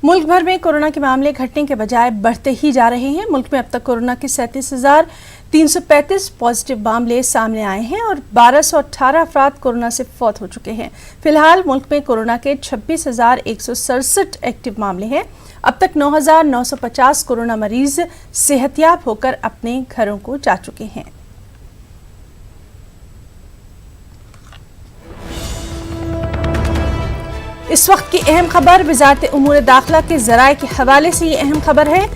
मुल्क भर में कोरोना के मामले घटने के बजाय बढ़ते ही जा रहे हैं। मुल्क में अब तक कोरोना के 37,335 पॉजिटिव मामले सामने आए हैं और 1218 अफराद कोरोना से फौत हो चुके हैं। फिलहाल मुल्क में कोरोना के 26,167 एक्टिव मामले हैं। अब तक 9,950 कोरोना मरीज सेहतयाब होकर अपने घरों को जा चुके हैं। इस वक्त की अहम खबर वज़ारत उमूर दाखिला के ज़राए के हवाले से ये अहम खबर है।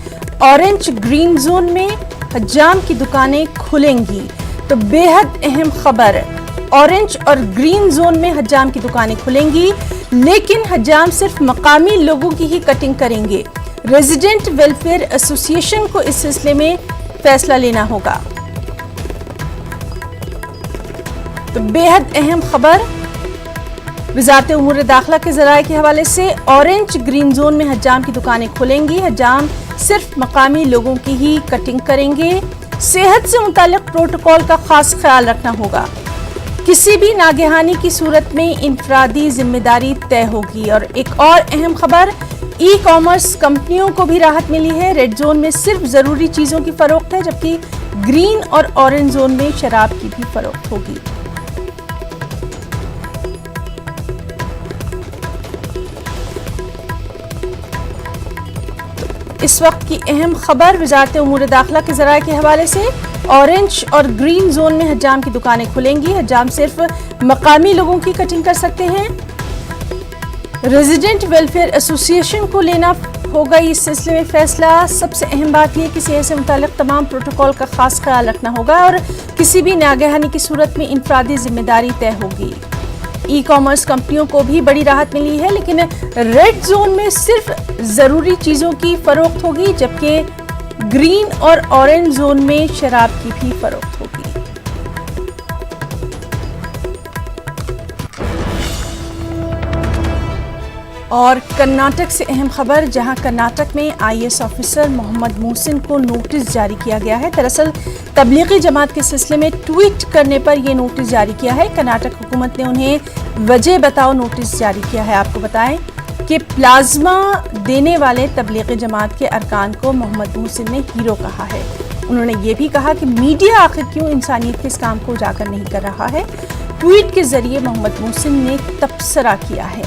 ऑरेंज ग्रीन जोन में हज्जाम की दुकानें खुलेंगी। तो बेहद अहम खबर, ऑरेंज और ग्रीन जोन में हज्जाम की दुकानें खुलेंगी, लेकिन हज्जाम सिर्फ मकामी लोगों की ही कटिंग करेंगे। रेजिडेंट वेलफेयर एसोसिएशन को इस सिलसिले में फैसला लेना होगा। तो बेहद अहम खबर वज़ारत उमूर दाखिला के ज़राए के हवाले से, ऑरेंज ग्रीन जोन में हज्जाम की दुकानें खुलेंगी। हज्जाम सिर्फ मकामी लोगों की ही कटिंग करेंगे। सेहत से मुताल्लिक प्रोटोकॉल का खास ख्याल रखना होगा। किसी भी नागहानी की सूरत में इनफरादी जिम्मेदारी तय होगी। और एक और अहम खबर, ई कॉमर्स कंपनियों को भी राहत मिली है। रेड जोन में सिर्फ ज़रूरी चीज़ों की फरोख्त है, जबकि ग्रीन और ऑरेंज जोन में शराब की भी फरोख्त होगी। इस वक्त की अहम खबर वज़ारत उमूर दाखिला के ज़राए के हवाले से, ऑरेंज और ग्रीन जोन में हज्जाम की दुकानें खुलेंगी। हज्जाम सिर्फ मकामी लोगों की कटिंग कर सकते हैं। रेजिडेंट वेलफेयर एसोसिएशन को लेना होगा इस सिलसिले में फैसला। सबसे अहम बात यह कि सेहत से मुताल्लिक तमाम प्रोटोकॉल का खास ख्याल रखना होगा और किसी भी नागहानी की सूरत में इनफरादी जिम्मेदारी तय होगी। ई कॉमर्स कंपनियों को भी बड़ी राहत मिली है, लेकिन रेड जोन में सिर्फ ज़रूरी चीज़ों की फरोख्त होगी, जबकि ग्रीन और ऑरेंज जोन में शराब की भी फरोख्त होगी। और कर्नाटक से अहम खबर, जहां कर्नाटक में आईएएस ऑफिसर मोहम्मद मोहसिन को नोटिस जारी किया गया है। दरअसल तबलीगी जमात के सिलसिले में ट्वीट करने पर यह नोटिस जारी किया है। कर्नाटक हुकूमत ने उन्हें वजह बताओ नोटिस जारी किया है। आपको बताएं कि प्लाज्मा देने वाले तबलीगी जमात के अरकान को मोहम्मद मोहसिन ने हीरो कहा है। उन्होंने ये भी कहा कि मीडिया आखिर क्यों इंसानियत के इस काम को उजागर नहीं कर रहा है। ट्वीट के जरिए मोहम्मद मोहसिन ने तबसरा किया है।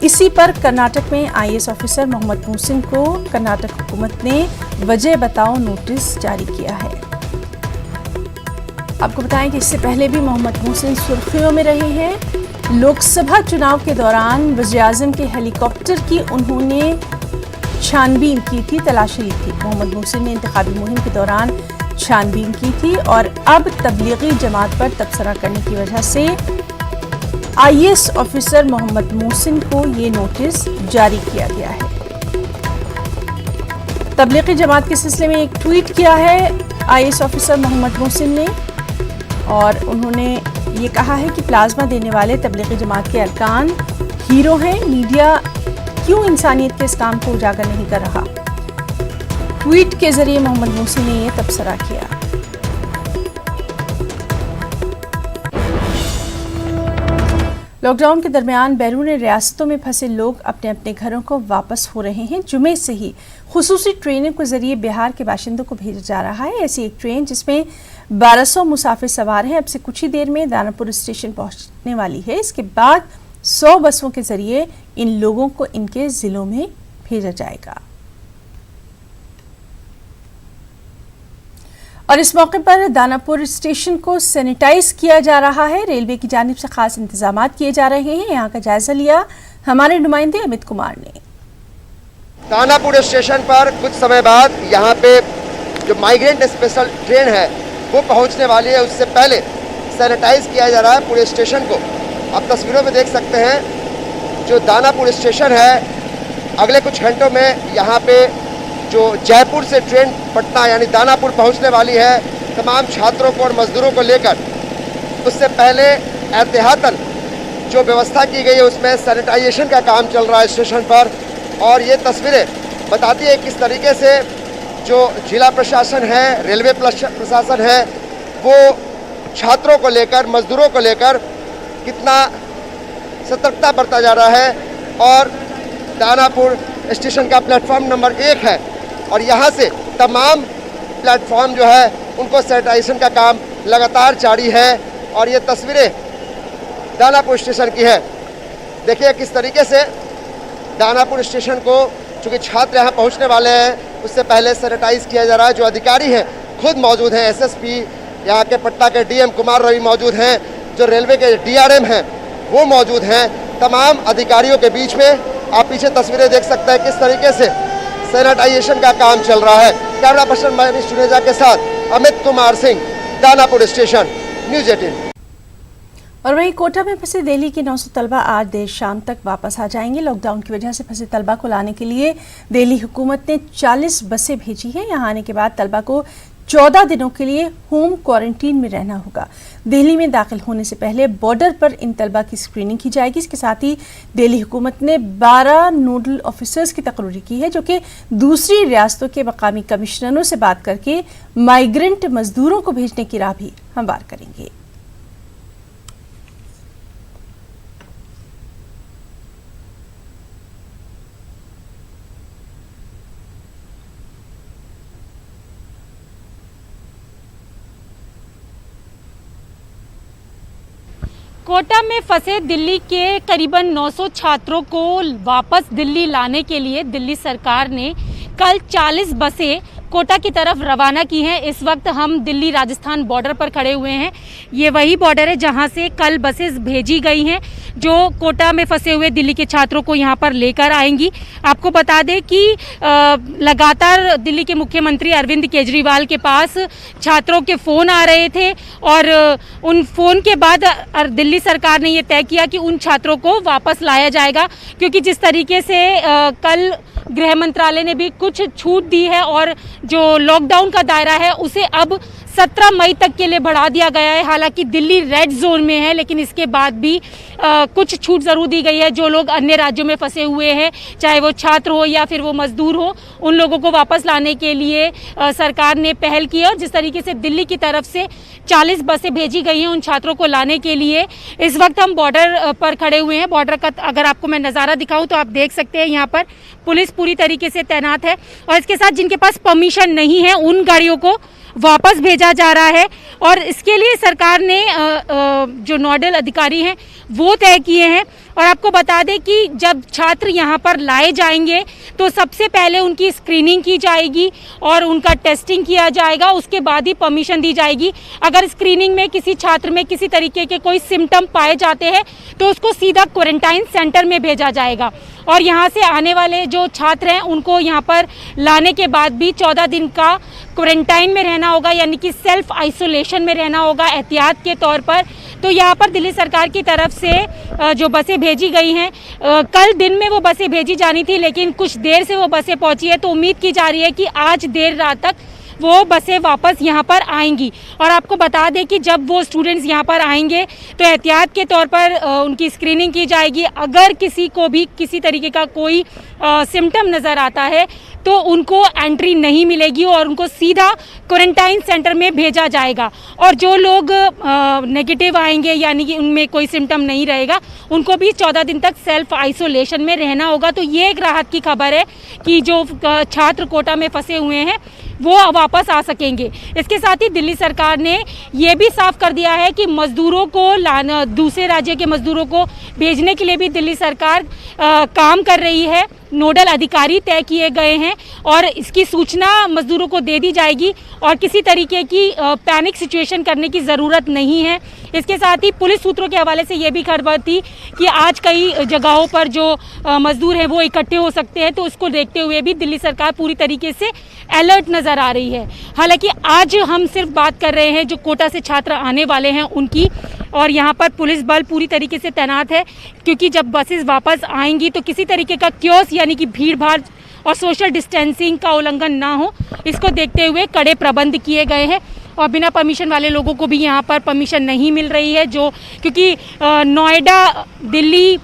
इसी पर कर्नाटक में आईएएस ऑफिसर मोहम्मद मोहसिन को कर्नाटक हुकूमत ने वजह बताओ नोटिस जारी किया है। आपको बताएं कि इससे पहले भी मोहम्मद मोहसिन सुर्खियों में रहे हैं। लोकसभा चुनाव के दौरान वज़ीर-ए-आज़म के हेलीकॉप्टर की उन्होंने छानबीन की थी, तलाशी ली थी। मोहम्मद मोहसिन ने इंतखाबी मुहिम के दौरान छानबीन की थी और अब तबलीगी जमात पर तबसरा करने की वजह से आईएएस ऑफिसर मोहम्मद मोहसिन को ये नोटिस जारी किया गया है। तबलीगी जमात के सिलसिले में एक ट्वीट किया है आईएएस ऑफिसर मोहम्मद मोहसिन ने और उन्होंने ये कहा है कि प्लाज्मा देने वाले तबलीगी जमात के अरकान हीरो हैं। मीडिया क्यों इंसानियत के इस काम को उजागर नहीं कर रहा। ट्वीट के जरिए मोहम्मद मोहसिन ने यह तबसरा किया। लॉकडाउन के दरमियान बैरून रियासतों में फंसे लोग अपने अपने घरों को वापस हो रहे हैं। जुमे से ही खुसूसी ट्रेनों के जरिए बिहार के बाशिंदों को भेजा जा रहा है। ऐसी एक ट्रेन जिसमें 1200 मुसाफिर सवार हैं अब से कुछ ही देर में दानापुर स्टेशन पहुंचने वाली है। इसके बाद 100 बसों के जरिए इन लोगों को इनके जिलों में भेजा जाएगा। और इस मौके पर दानापुर स्टेशन को सैनिटाइज किया जा रहा है। रेलवे की जानिब से खास इंतजाम किए जा रहे हैं। यहाँ का जायजा लिया हमारे नुमाइंदे अमित कुमार ने। दानापुर स्टेशन पर कुछ समय बाद यहाँ पे जो माइग्रेंट स्पेशल ट्रेन है वो पहुँचने वाली है। उससे पहले सैनिटाइज किया जा रहा है पूरे स्टेशन को। आप तस्वीरों में देख सकते हैं जो दानापुर स्टेशन है। अगले कुछ घंटों में यहाँ पे जो जयपुर से ट्रेन पटना यानी दानापुर पहुंचने वाली है, तमाम छात्रों को और मजदूरों को लेकर उससे पहले एहतियातन जो व्यवस्था की गई है उसमें सैनिटाइजेशन का काम चल रहा है स्टेशन पर। और ये तस्वीरें बताती है किस तरीके से जो जिला प्रशासन है, रेलवे प्रशासन है, वो छात्रों को लेकर, मजदूरों को लेकर कितना सतर्कता बरता जा रहा है। और दानापुर स्टेशन का प्लेटफॉर्म नंबर 1 है और यहाँ से तमाम प्लेटफॉर्म जो है उनको सैनिटाइजेशन का काम लगातार जारी है। और ये तस्वीरें दानापुर स्टेशन की है। देखिए किस तरीके से दानापुर स्टेशन को, चूँकि छात्र यहाँ पहुँचने वाले हैं, उससे पहले सैनिटाइज किया जा रहा है। जो अधिकारी हैं खुद मौजूद हैं, एसएसपी यहाँ के पटना के डीएम कुमार रवि मौजूद हैं, जो रेलवे के डीआरएम हैं वो मौजूद हैं। तमाम अधिकारियों के बीच में आप पीछे तस्वीरें देख सकते हैं किस तरीके से सैनिटाइजेशन का काम चल रहा है। कैमरा पर्सन मनीष जुनेजा के साथ अमित कुमार सिंह, दानापुर स्टेशन, न्यूज़ 18। और वहीं कोटा में फंसे दिल्ली के 900 तलबा आज देर शाम तक वापस आ जाएंगे। लॉकडाउन की वजह से फंसे तलबा को लाने के लिए दिल्ली हुकूमत ने 40 बसें भेजी हैं। यहाँ आने के बाद तलबा को 14 दिनों के लिए होम क्वारंटीन में रहना होगा। दिल्ली में दाखिल होने से पहले बॉर्डर पर इन तलबा की स्क्रीनिंग की जाएगी। इसके साथ ही दिल्ली हुकूमत ने 12 नोडल ऑफिसर्स की तकरीरी की है, जो कि दूसरी रियासतों के मकामी कमिश्नरों से बात करके माइग्रेंट मजदूरों को भेजने की राह भी हमवार करेंगे। कोटा में फंसे दिल्ली के करीबन 900 छात्रों को वापस दिल्ली लाने के लिए दिल्ली सरकार ने कल 40 बसें कोटा की तरफ रवाना की हैं। इस वक्त हम दिल्ली राजस्थान बॉर्डर पर खड़े हुए हैं। ये वही बॉर्डर है जहां से कल बसेस भेजी गई हैं जो कोटा में फंसे हुए दिल्ली के छात्रों को यहां पर लेकर आएंगी। आपको बता दें कि लगातार दिल्ली के मुख्यमंत्री अरविंद केजरीवाल के पास छात्रों के फ़ोन आ रहे थे और उन फ़ोन के बाद दिल्ली सरकार ने ये तय किया कि उन छात्रों को वापस लाया जाएगा, क्योंकि जिस तरीके से कल गृह मंत्रालय ने भी कुछ छूट दी है और जो लॉकडाउन का दायरा है उसे अब 17 मई तक के लिए बढ़ा दिया गया है। हालांकि दिल्ली रेड जोन में है, लेकिन इसके बाद भी कुछ छूट ज़रूर दी गई है। जो लोग अन्य राज्यों में फंसे हुए हैं, चाहे वो छात्र हो या फिर वो मजदूर हो, उन लोगों को वापस लाने के लिए सरकार ने पहल की है। और जिस तरीके से दिल्ली की तरफ से 40 बसें भेजी गई हैं उन छात्रों को लाने के लिए, इस वक्त हम बॉर्डर पर खड़े हुए हैं। बॉर्डर का अगर आपको मैं नज़ारा दिखाऊं तो आप देख सकते हैं यहाँ पर पुलिस पूरी तरीके से तैनात है और इसके साथ जिनके पास परमिशन नहीं है उन गाड़ियों को वापस भेजा जा रहा है। और इसके लिए सरकार ने जो नोडल अधिकारी हैं वो तय किए हैं। और आपको बता दें कि जब छात्र यहाँ पर लाए जाएंगे तो सबसे पहले उनकी स्क्रीनिंग की जाएगी और उनका टेस्टिंग किया जाएगा, उसके बाद ही परमिशन दी जाएगी। अगर स्क्रीनिंग में किसी छात्र में किसी तरीके के कोई सिम्टम पाए जाते हैं तो उसको सीधा क्वारंटाइन सेंटर में भेजा जाएगा। और यहाँ से आने वाले जो छात्र हैं उनको यहाँ पर लाने के बाद भी 14 दिन का क्वारंटाइन में रहना होगा, यानी कि सेल्फ आइसोलेशन में रहना होगा एहतियात के तौर पर। तो यहाँ पर दिल्ली सरकार की तरफ से जो बसें भेजी गई हैं, कल दिन में वो बसें भेजी जानी थी, लेकिन कुछ देर से वो बसें पहुँची है। तो उम्मीद की जा रही है कि आज देर रात तक वो बसें वापस यहाँ पर आएंगी। और आपको बता दें कि जब वो स्टूडेंट्स यहाँ पर आएंगे तो एहतियात के तौर पर उनकी स्क्रीनिंग की जाएगी। अगर किसी को भी किसी तरीके का कोई सिम्टम नज़र आता है तो उनको एंट्री नहीं मिलेगी और उनको सीधा क्वारंटाइन सेंटर में भेजा जाएगा। और जो लोग नेगेटिव आएंगे, यानी कि उनमें कोई सिम्टम नहीं रहेगा, उनको भी 14 दिन तक सेल्फ आइसोलेशन में रहना होगा। तो ये एक राहत की खबर है कि जो छात्र कोटा में फंसे हुए हैं वो वापस आ सकेंगे। इसके साथ ही दिल्ली सरकार ने ये भी साफ कर दिया है कि मज़दूरों को लाना, दूसरे राज्य के मज़दूरों को भेजने के लिए भी दिल्ली सरकार काम कर रही है। नोडल अधिकारी तय किए गए हैं और इसकी सूचना मज़दूरों को दे दी जाएगी और किसी तरीके की पैनिक सिचुएशन करने की ज़रूरत नहीं है। इसके साथ ही पुलिस सूत्रों के हवाले से ये भी खबर थी कि आज कई जगहों पर जो मज़दूर हैं वो इकट्ठे हो सकते हैं, तो उसको देखते हुए भी दिल्ली सरकार पूरी तरीके से अलर्ट नज़र आ रही है। हालांकि आज हम सिर्फ बात कर रहे हैं जो कोटा से छात्र आने वाले हैं उनकी, और यहाँ पर पुलिस बल पूरी तरीके से तैनात है, क्योंकि जब बसेस वापस आएंगी तो किसी तरीके का क्योस यानी कि भीड़ भाड़ और सोशल डिस्टेंसिंग का उल्लंघन ना हो, इसको देखते हुए कड़े प्रबंध किए गए हैं। और बिना परमिशन वाले लोगों को भी यहाँ पर परमिशन नहीं मिल रही है, जो क्योंकि नोएडा दिल्ली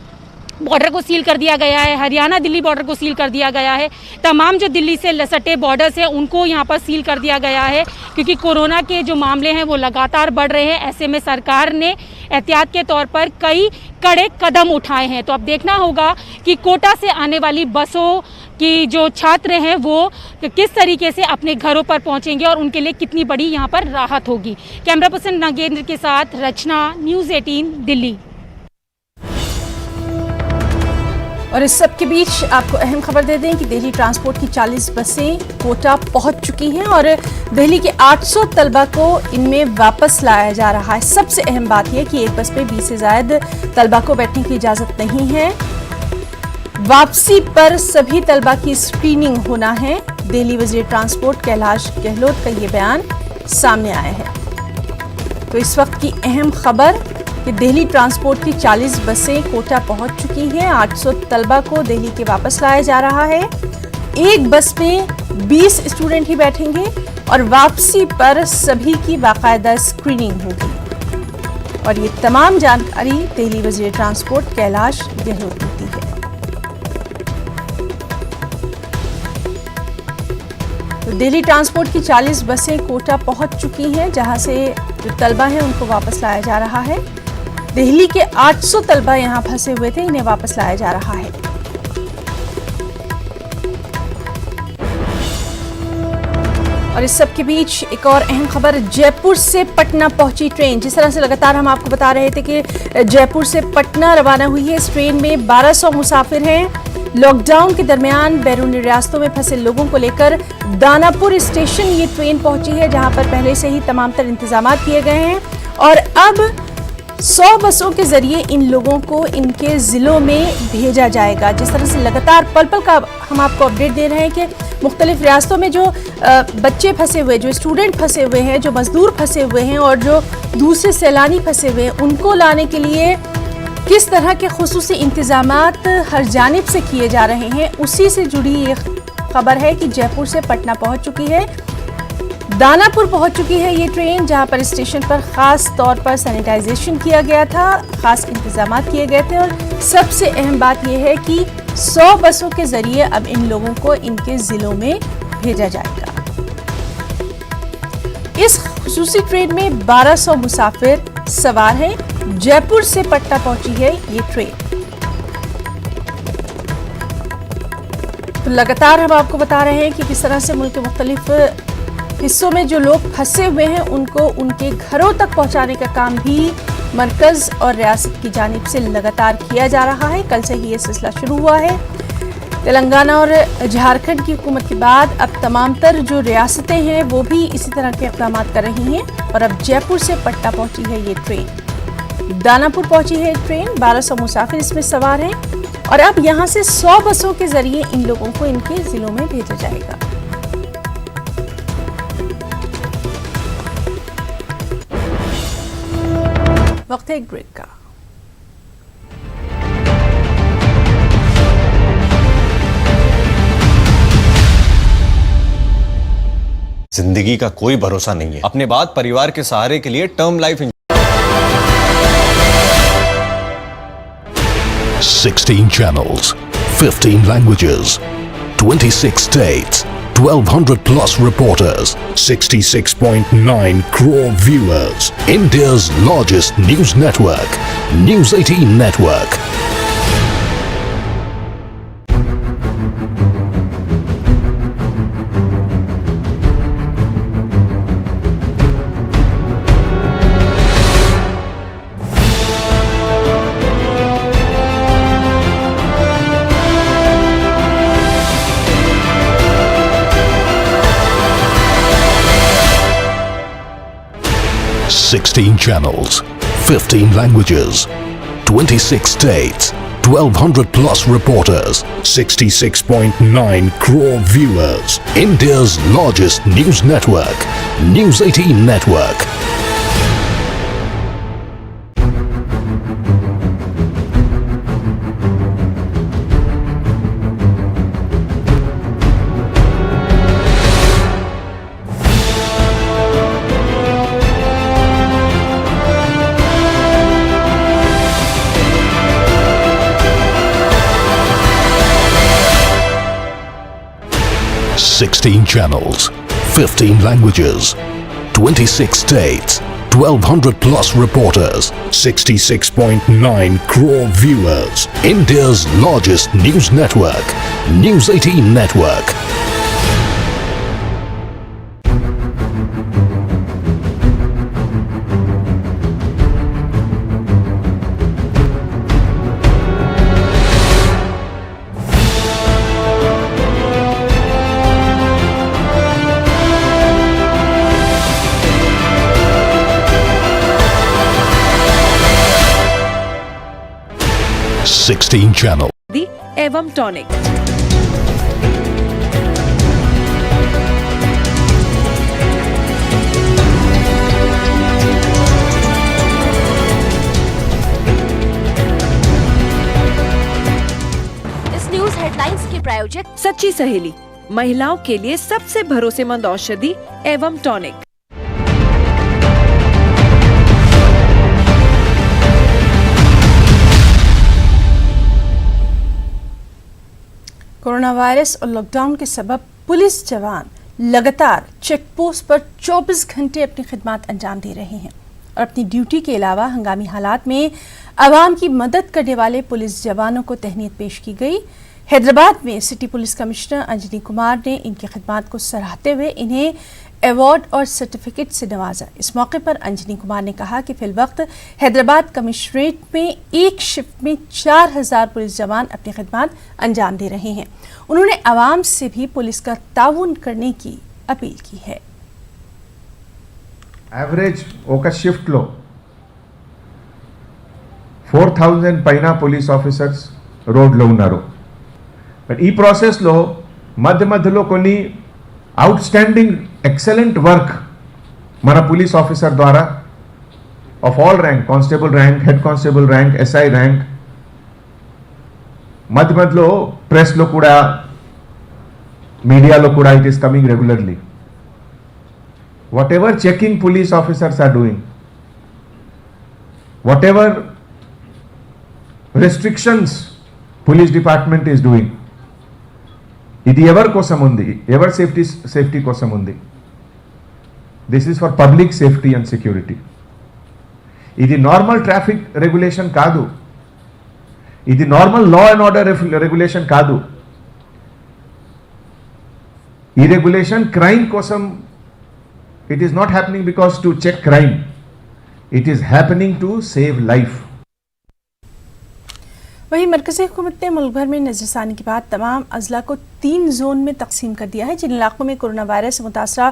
बॉर्डर को सील कर दिया गया है, हरियाणा दिल्ली बॉर्डर को सील कर दिया गया है, तमाम जो दिल्ली से लसटे बॉर्डर्स हैं उनको यहाँ पर सील कर दिया गया है, क्योंकि कोरोना के जो मामले हैं वो लगातार बढ़ रहे हैं। ऐसे में सरकार ने एहतियात के तौर पर कई कड़े कदम उठाए हैं। तो अब देखना होगा कि कोटा से आने वाली बसों कि जो छात्र हैं वो किस तरीके से अपने घरों पर पहुंचेंगे और उनके लिए कितनी बड़ी यहां पर राहत होगी। कैमरा पर्सन नागेंद्र के साथ रचना, न्यूज़ 18 दिल्ली। और इस सब के बीच आपको अहम खबर दे दें कि दिल्ली ट्रांसपोर्ट की 40 बसें कोटा पहुंच चुकी हैं और दिल्ली के 800 तलबा को इनमें वापस लाया जा रहा है। सबसे अहम बात यह कि एक बस में 20 से ज्यादा तलबा को बैठने की इजाजत नहीं है। वापसी पर सभी तलबा की स्क्रीनिंग होना है। दिल्ली वजीर ट्रांसपोर्ट कैलाश गहलोत का ये बयान सामने आया है। तो इस वक्त की अहम खबर कि दिल्ली ट्रांसपोर्ट की 40 बसें कोटा पहुंच चुकी हैं। 800 तलबा को दिल्ली के वापस लाया जा रहा है। एक बस में 20 स्टूडेंट ही बैठेंगे और वापसी पर सभी की बाकायदा स्क्रीनिंग होगी। और ये तमाम जानकारी दिल्ली वजीर ट्रांसपोर्ट कैलाश गहलोत ने दी है। तो दिल्ली ट्रांसपोर्ट की 40 बसें कोटा पहुंच चुकी हैं, जहां से जो तलबा हैं उनको वापस लाया जा रहा है। दिल्ली के 800 तलबा यहां फंसे हुए थे, इन्हें वापस लाया जा रहा है। और इस सब के बीच एक और अहम खबर, जयपुर से पटना पहुंची ट्रेन। जिस तरह से लगातार हम आपको बता रहे थे कि जयपुर से पटना रवाना हुई है। इस ट्रेन में 1200 मुसाफिर हैं। लॉकडाउन के दरमियान बैरूनी रियासतों में फंसे लोगों को लेकर दानापुर स्टेशन ये ट्रेन पहुंची है, जहां पर पहले से ही तमाम तर इंतजाम किए गए हैं। और अब 100 बसों के जरिए इन लोगों को इनके जिलों में भेजा जाएगा। जिस तरह से लगातार पल पल का हम आपको अपडेट दे रहे हैं कि मुख्तलिफ रियासतों में जो बच्चे फंसे हुए, जो स्टूडेंट फंसे हुए हैं, जो मजदूर फंसे हुए हैं और जो दूसरे सैलानी फंसे हुए हैं, उनको लाने के लिए किस तरह के खुसूसी इंतजामात हर जानिब से किए जा रहे हैं, उसी से जुड़ी ये खबर है कि जयपुर से पटना पहुंच चुकी है। दानापुर पहुंच चुकी है ये ट्रेन, जहां पर स्टेशन पर खास तौर पर सैनिटाइजेशन किया गया था, खास इंतजाम किए गए थे। और सबसे अहम बात यह है कि 100 बसों के जरिए अब इन लोगों को इनके जिलों में भेजा जाएगा। इस खुसूसी ट्रेन में 1200 मुसाफिर सवार हैं। जयपुर से पटना पहुंची है ये ट्रेन। तो लगातार हम आपको बता रहे हैं कि किस तरह से मुल्क के मुख्तलिफ हिस्सों में जो लोग फंसे हुए हैं उनको उनके घरों तक पहुंचाने का काम भी मरकज और रियासत की जानिब से लगातार किया जा रहा है। कल से ही ये सिलसिला शुरू हुआ है। तेलंगाना और झारखंड की हुकूमत के बाद अब तमाम तर जो रियासतें हैं वो भी इसी तरह के इक़दाम कर रही हैं। और अब जयपुर से पटना पहुंची है ये ट्रेन। दानापुर पहुंची है ट्रेन, 1200 मुसाफिर इसमें सवार हैं। और अब यहाँ से 100 बसों के जरिए इन लोगों को इनके जिलों में भेजा जाएगा। वक्त है एक ब्रेक का। जिंदगी का कोई भरोसा नहीं है। अपने बाद परिवार के सहारे के लिए term life 16 channels, 15 languages, 26 states, 1200 plus reporters, 66.9 crore viewers. India's largest news network, News 18 Network. Sixteen channels, 15 languages, 26 states, 1200 plus reporters, 66.9 crore viewers. India's largest news network, News 18 Network. Sixteen channels, 15 languages, 26 states, 1200 plus reporters, 66.9 crore viewers. India's largest news network, News 18 Network. Sixteen Channel. एवं tonic. इस news headlines के प्रायोजक सच्ची सहेली, महिलाओं के लिए सबसे भरोसेमंद औषधि एवं टॉनिक। कोरोना वायरस और लॉकडाउन के सबब पुलिस जवान लगातार चेक पोस्ट पर 24 घंटे अपनी खिदमत अंजाम दे रहे हैं और अपनी ड्यूटी के अलावा हंगामी हालात में आवाम की मदद करने वाले पुलिस जवानों को तहनीत पेश की गई। हैदराबाद में city police commissioner Anjani Kumar ने इनकी खिदमत को सराहते हुए इन्हें अवार्ड और सर्टिफिकेट से नवाजा। इस मौके पर अंजनी कुमार ने कहा कि फिलवक्त हैदराबाद कमिश्नरेट में एक शिफ्ट में 4000 पुलिस जवान अपनी खिदमत अंजाम दे रहे हैं। उन्होंने आवाम से भी पुलिस का ताउन करने की अपील की है। एवरेज ఒక షిఫ్ట్ లో 4000 పైన పోలీస్ ఆఫీసర్స్ రోడ్లో ఉన్నారు. బట్ ఈ ప్రాసెస్ లో మధ్యలో కొన్ని అవుట్స్టాండింగ్ ఎక్సలెంట్ వర్క్ మన పోలీస్ ఆఫీసర్ ద్వారా of all rank, constable rank, head constable rank, SI rank, మధ్యలో ప్రెస్లో కూడా, మీడియాలో కూడా it is coming regularly. whatever checking police officers are doing, whatever restrictions police department is doing, ఇది ఎవరి కోసం ఉంది, ఎవరి సేఫ్టీ కోసం ఉంది. This is for public safety and security. ఇది నార్మల్ ట్రాఫిక్ రెగ్యులేషన్ కాదు, ఇది normal law and order regulation కాదు. ఈ రెగ్యులేషన్ క్రైమ్ కోసం. It is not happening because to check crime. It is happening to save life. वहीं मरकज़ी हुकूमत ने मुल्क भर में नज़रसानी के बाद तमाम अजला को 3 जोन में तकसीम कर दिया है। जिन इलाकों में कोरोना वायरस से मुतासरा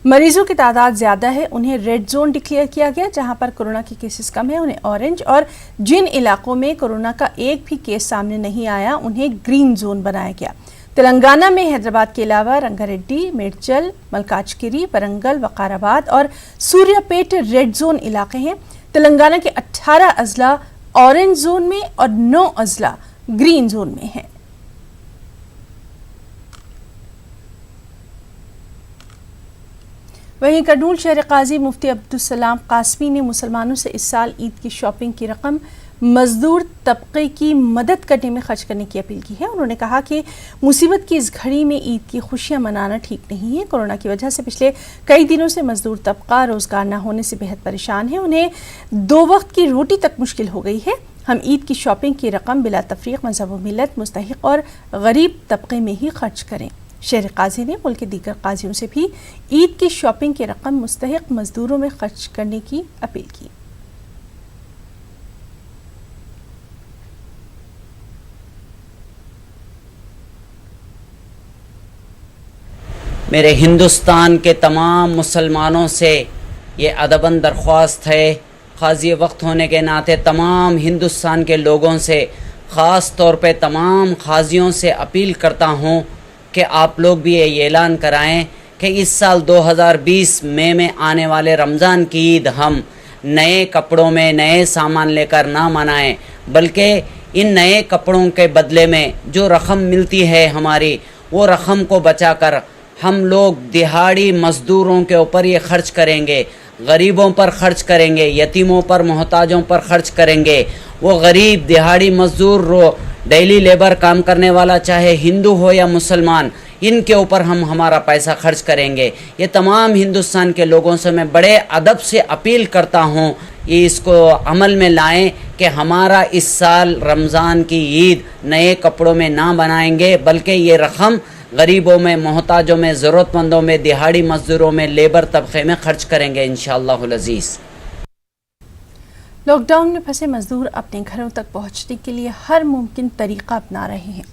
मरीजों की तादाद ज़्यादा है उन्हें रेड जोन डिक्लेयर किया गया, जहां पर कोरोना के केसेस कम है उन्हें ऑरेंज, और जिन इलाकों में कोरोना का एक भी केस सामने नहीं आया उन्हें ग्रीन जोन बनाया गया। तेलंगाना में हैदराबाद के अलावा रंगारेड्डी, मेडचल, मलकाजगिरी, वरंगल, वकाराबाद और सूर्यापेट रेड जोन इलाके हैं। तेलंगाना के 18 अजला ऑरेंज जोन में और 9 अजला ग्रीन जोन में हैं। वहीं कर्नूल शहर काजी मुफ्ती अब्दुलसलाम कासमी ने मुसलमानों से इस साल ईद की शॉपिंग की रकम मजदूर तबके की मदद करने में खर्च करने की अपील की है। उन्होंने कहा कि मुसीबत की इस घड़ी में ईद की खुशियां मनाना ठीक नहीं है। कोरोना की वजह से पिछले कई दिनों से मजदूर तबका रोजगार न होने से बेहद परेशान है, उन्हें 2 वक्त की रोटी तक मुश्किल हो गई है। हम ईद की शॉपिंग की रकम बिला तफरीक मजहब व मिलत, मुस्तहिक और गरीब तबके में ही खर्च करें। शहर काजी ने मुल्क के दीगर काजियों से भी ईद की शॉपिंग की रकम मुस्तहिक मजदूरों में खर्च करने की अपील की। मेरे हिंदुस्तान के तमाम मुसलमानों से ये अदबन दरख्वास्त है, क़ाज़ी वक्त होने के नाते तमाम हिंदुस्तान के लोगों से, ख़ास तौर पे तमाम क़ाज़ियों से अपील करता हूँ कि आप लोग भी ये ऐलान कराएं कि इस साल 2020 मई में आने वाले रमज़ान की ईद हम नए कपड़ों में नए सामान लेकर ना मनाएं, बल्कि इन नए कपड़ों के बदले में जो रकम मिलती है हमारी, वो रकम को बचाकर हम लोग दिहाड़ी मज़दूरों के ऊपर ये खर्च करेंगे, गरीबों पर खर्च करेंगे, यतीमों पर, मोहताजों पर खर्च करेंगे। वो गरीब दिहाड़ी मज़दूर डेली लेबर काम करने वाला, चाहे हिंदू हो या मुसलमान, इनके ऊपर हम हमारा पैसा खर्च करेंगे। ये तमाम हिंदुस्तान के लोगों से मैं बड़े अदब से अपील करता हूँ ये इसको अमल में लाएं कि हमारा इस साल रमज़ान की ईद नए कपड़ों में ना बनाएंगे, बल्कि ये रकम गरीबों में, मोहताजों में, ज़रूरतमंदों में, दिहाड़ी मजदूरों में, लेबर तबके में खर्च करेंगे इंशाअल्लाहुल अज़ीज़। लॉकडाउन में फंसे मजदूर अपने घरों तक पहुंचने के लिए हर मुमकिन तरीका अपना रहे हैं।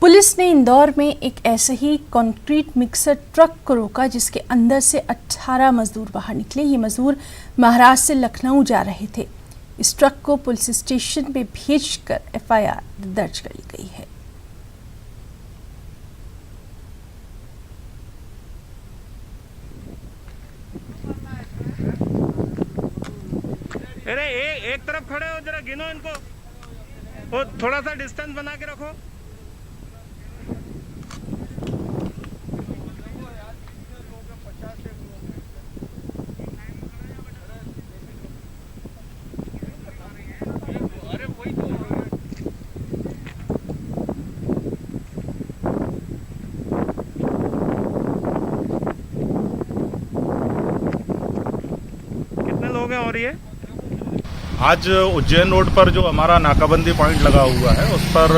पुलिस ने इंदौर में एक ऐसे ही कंक्रीट मिक्सर ट्रक को रोका जिसके अंदर से 18 मजदूर बाहर निकले। ये मजदूर महाराष्ट्र से लखनऊ जा रहे थे। इस ट्रक को पुलिस स्टेशन पे भेजकर एफआईआर दर्ज कर ली गई है। अरे एक तरफ खड़े हो, जरा गिनो इनको, और थोड़ा सा डिस्टेंस बना के रखो। कितने लोग हैं? और ये आज उज्जैन रोड पर जो हमारा नाकाबंदी पॉइंट लगा हुआ है उस पर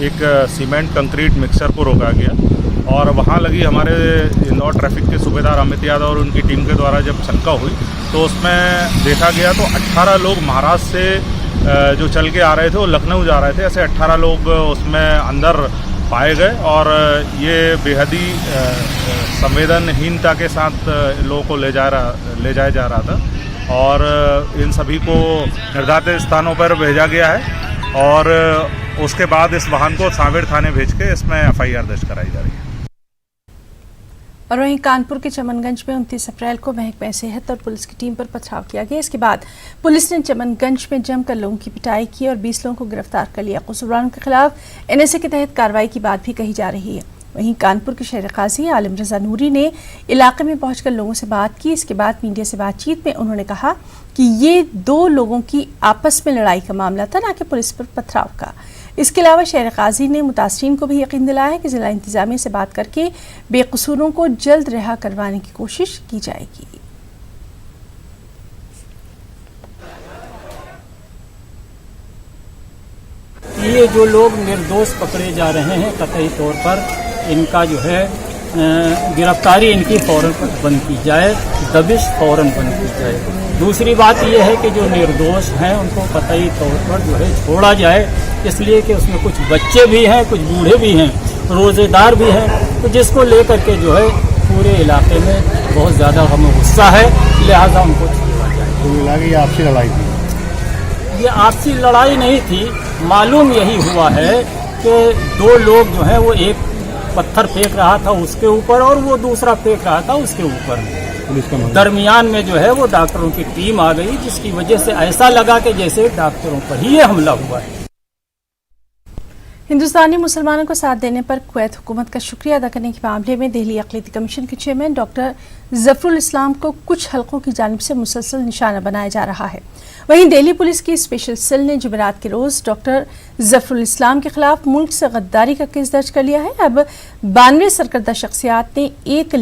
एक सीमेंट कंक्रीट मिक्सर को रोका गया और वहाँ लगी हमारे इंदौर ट्रैफिक के सूबेदार अमित यादव और उनकी टीम के द्वारा जब शंका हुई तो उसमें देखा गया तो 18 लोग महाराष्ट्र से जो चल के आ रहे थे वो लखनऊ जा रहे थे। ऐसे 18 लोग उसमें अंदर पाए गए और ये बेहद ही संवेदनहीनता के साथ लोगों को ले जाया जा रहा था और इन सभी को निर्धारित स्थानों पर भेजा गया है और उसके बाद इस वाहन को सांवेर थाने भेज के इसमें एफआईआर दर्ज कराई जा रही है। और वहीं कानपुर के चमनगंज में 29 अप्रैल को महकमा सेहत और पुलिस की टीम पर पथराव किया गया। इसके बाद पुलिस ने चमनगंज में जमकर लोगों की पिटाई की और 20 लोगों को गिरफ्तार कर लिया। कसूरवारों के खिलाफ एनएसए के तहत कार्रवाई की बात भी कही जा रही है। वहीं कानपुर के शहर काजी आलिम रजा नूरी ने इलाके में पहुंचकर लोगों से बात की। इसके बाद मीडिया से बातचीत में उन्होंने कहा कि ये 2 लोगों की आपस में लड़ाई का मामला था, ना कि पुलिस पर पथराव का। इसके अलावा शहर काजी ने मुतासरीन को भी यकीन दिलाया है कि जिला इंतजामिया से बात करके बेकसूरों को जल्द रिहा करवाने की कोशिश की जाएगी। ये जो लोग निर्दोष पकड़े जा रहे हैं कतई तौर पर इनका जो है गिरफ्तारी इनकी फौरन बंद की जाए, दबिश फौरन बंद की जाए। दूसरी बात यह है कि जो निर्दोष हैं उनको कतई तौर पर जो है छोड़ा जाए, इसलिए कि उसमें कुछ बच्चे भी हैं, कुछ बूढ़े भी हैं, रोजेदार भी हैं, तो जिसको लेकर के जो है पूरे इलाके में बहुत ज़्यादा गम गुस्सा है, लिहाजा उनको छोड़ा जाए। तो मिला कि आपसी लड़ाई थी? ये आपसी लड़ाई नहीं थी, मालूम यही हुआ है कि 2 लोग जो हैं वो एक पत्थर फेंक रहा था उसके ऊपर और वो दूसरा फेंक रहा था उसके ऊपर। दरमियान में जो है वो डॉक्टरों की टीम आ गई, जिसकी वजह से ऐसा लगा कि जैसे डॉक्टरों पर ही ये हमला हुआ है। हिंदुस्तानी मुसलमानों को साथ देने पर कुवैत हुकूमत का शुक्रिया अदा करने के मामले में दिल्ली अक़लियती कमीशन के चेयरमैन डॉक्टर ज़फ़रुल इस्लाम को कुछ हलकों की जानिब से मुसलसल निशाना बनाया जा रहा है। वहीं दिल्ली पुलिस की स्पेशल सेल ने जुमेरात के रोज़ डॉक्टर ज़फ़रुल इस्लाम के खिलाफ मुल्क से गद्दारी का केस दर्ज कर लिया है। अब 92 सरकर्दा शख्सियात ने एक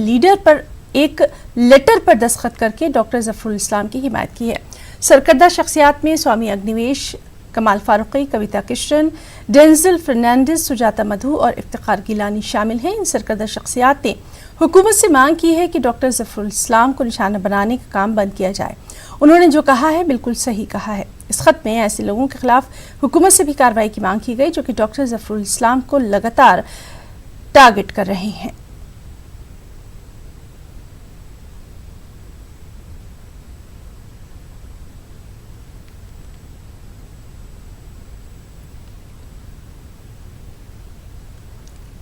लेटर पर दस्तखत करके डॉक्टर ज़फ़रुल इस्लाम की हिमायत की है। सरकर्दा शख्सियात में स्वामी अग्निवेश, कमाल फारूकी, कविता कृष्णन, डेंजिल फर्नांडिस, सुजाता मधु और इफ्तिखार गिलानी शामिल हैं। इन सरकर्दा शख्सियात ने हुकूमत से मांग की है कि डॉक्टर ज़फ़रुल इस्लाम को निशाना बनाने का काम बंद किया जाए। उन्होंने जो कहा है बिल्कुल सही कहा है। इस खत में ऐसे लोगों के खिलाफ हुकूमत से भी कार्रवाई की मांग की गई जो कि डॉक्टर ज़फ़रुल इस्लाम को लगातार टारगेट कर रहे हैं।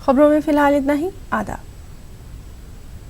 खबरों में फिलहाल इतना ही। आदाब।